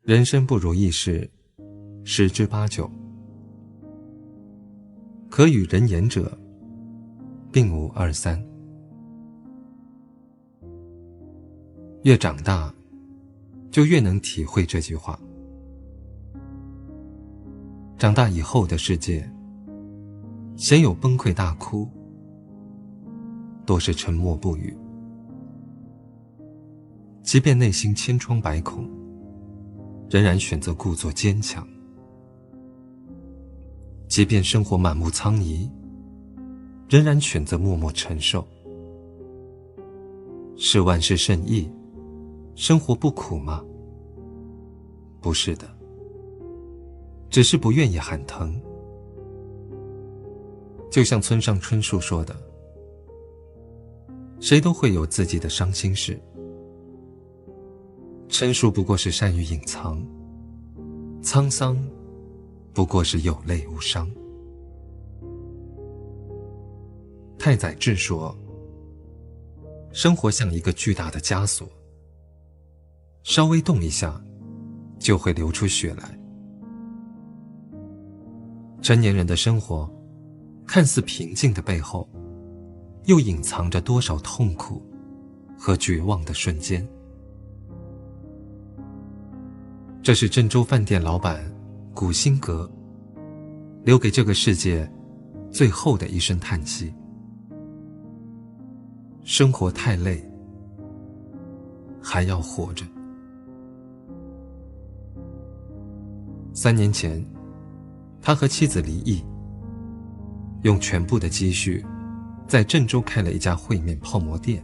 人生不如意事十之八九，可与人言者并无二三。越长大，就越能体会这句话。长大以后的世界，鲜有崩溃大哭，多是沉默不语。即便内心千疮百孔，仍然选择故作坚强。即便生活满目苍夷，仍然选择默默承受。是万事胜意，生活不苦吗？不是的，只是不愿意喊疼。就像村上春树说的，谁都会有自己的伤心事，陈述不过是善于隐藏，沧桑不过是有泪无伤。太宰治说，生活像一个巨大的枷锁，稍微动一下就会流出血来。成年人的生活看似平静的背后，又隐藏着多少痛苦和绝望的瞬间。这是郑州饭店老板古辛格留给这个世界最后的一声叹息。生活太累，还要活着。3年前，他和妻子离异，用全部的积蓄在郑州开了一家烩面泡馍店。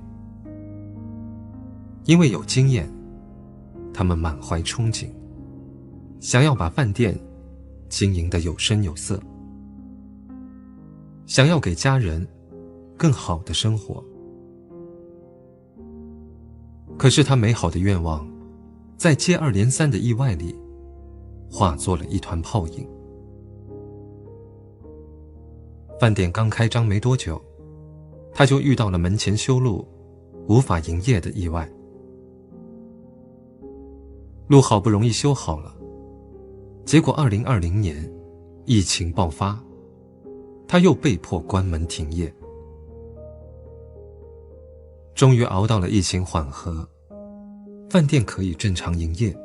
因为有经验，他们满怀憧憬，想要把饭店经营得有声有色，想要给家人更好的生活。可是他美好的愿望在接二连三的意外里化作了一团泡影。饭店刚开张没多久，他就遇到了门前修路无法营业的意外。路好不容易修好了，结果2020年疫情爆发，他又被迫关门停业。终于熬到了疫情缓和，饭店可以正常营业。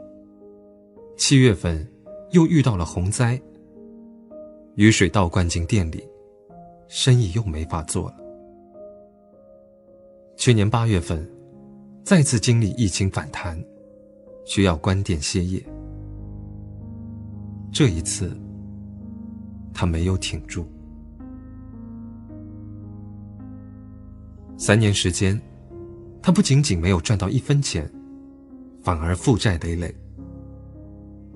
7月份又遇到了洪灾，雨水倒灌进店里，生意又没法做了。去年8月份再次经历疫情反弹，需要关店歇业。这一次他没有挺住。3年时间，他不仅仅没有赚到1分钱，反而负债累累。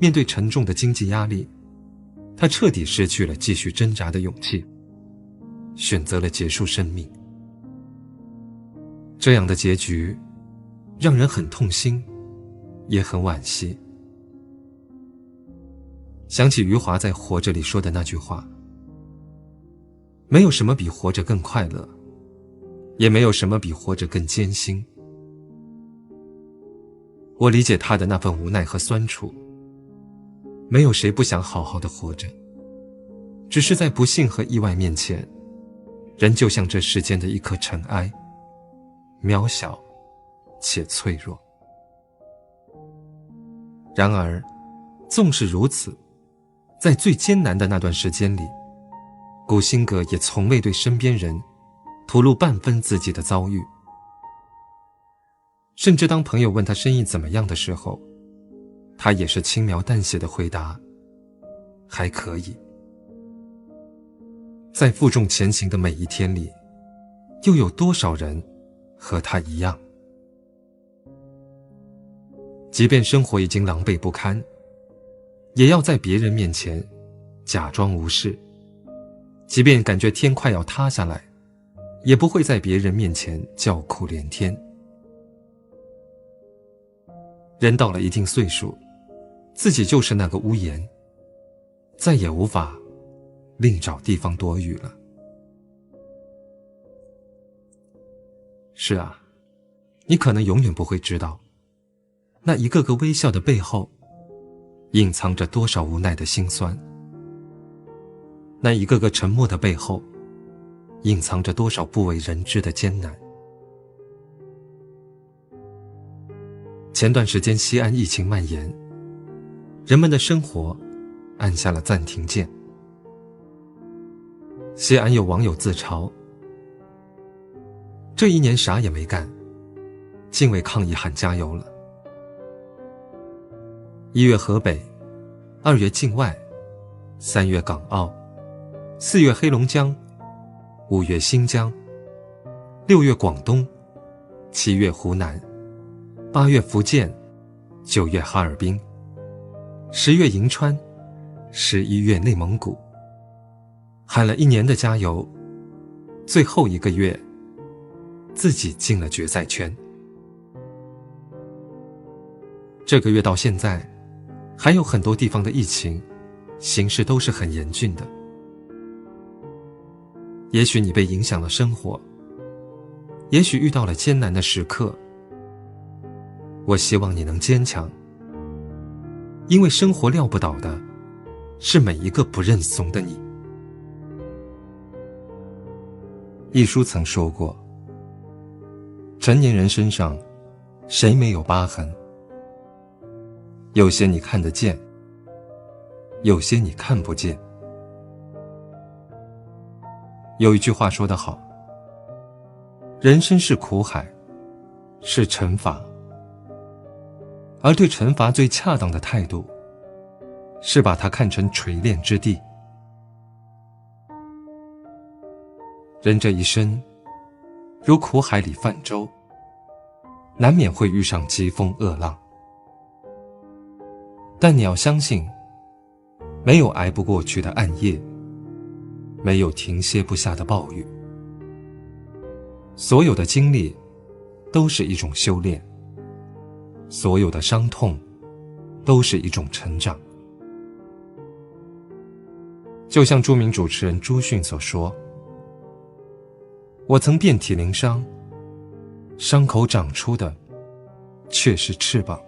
面对沉重的经济压力，他彻底失去了继续挣扎的勇气，选择了结束生命。这样的结局让人很痛心，也很惋惜。想起余华在《活着》里说的那句话，没有什么比活着更快乐，也没有什么比活着更艰辛。我理解他的那份无奈和酸楚，没有谁不想好好的活着，只是在不幸和意外面前，人就像这世间的一颗尘埃，渺小且脆弱。然而纵使如此，在最艰难的那段时间里，古辛格也从未对身边人吐露半分自己的遭遇。甚至当朋友问他生意怎么样的时候，他也是轻描淡写的回答，还可以。在负重前行的每一天里，又有多少人和他一样？即便生活已经狼狈不堪，也要在别人面前假装无视；即便感觉天快要塌下来，也不会在别人面前叫苦连天。人到了一定岁数，自己就是那个屋檐，再也无法另找地方躲雨了。是啊，你可能永远不会知道，那一个个微笑的背后，隐藏着多少无奈的辛酸。那一个个沉默的背后，隐藏着多少不为人知的艰难。前段时间西安疫情蔓延，人们的生活按下了暂停键。西安有网友自嘲，这一年啥也没干，竟为抗疫喊加油了。1月河北，2月境外，3月港澳，4月黑龙江，5月新疆，6月广东，7月湖南，8月福建，9月哈尔滨，10月银川，11月内蒙古。喊了一年的加油，最后1个月自己进了决赛圈。这个月到现在，还有很多地方的疫情形势都是很严峻的。也许你被影响了生活，也许遇到了艰难的时刻，我希望你能坚强，因为生活撂不倒的是每一个不认怂的你。一书曾说过，成年人身上谁没有疤痕？有些你看得见，有些你看不见。有一句话说得好，人生是苦海，是惩罚，而对惩罚最恰当的态度，是把它看成锤炼之地。人这一生，如苦海里泛舟，难免会遇上疾风恶浪。但你要相信，没有挨不过去的暗夜，没有停歇不下的暴雨。所有的经历都是一种修炼，所有的伤痛都是一种成长。就像著名主持人朱迅所说，我曾遍体鳞伤，伤口长出的却是翅膀。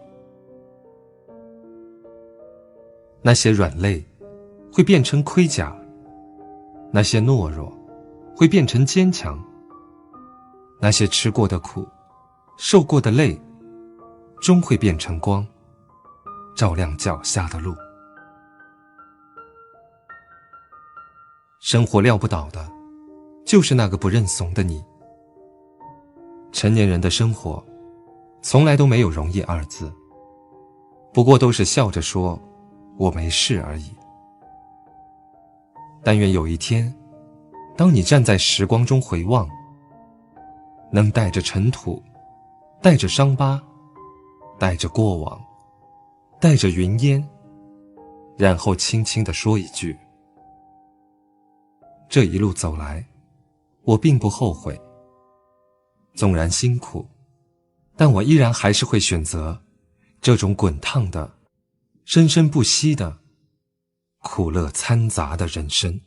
那些软肋会变成盔甲，那些懦弱会变成坚强，那些吃过的苦，受过的累，终会变成光，照亮脚下的路。生活撂不倒的就是那个不认怂的你。成年人的生活从来都没有容易2字，不过都是笑着说我没事而已。但愿有一天，当你站在时光中回望，能带着尘土，带着伤疤，带着过往，带着云烟，然后轻轻地说一句，这一路走来，我并不后悔，纵然辛苦，但我依然还是会选择这种滚烫的、生生不息的、苦乐掺杂的人生。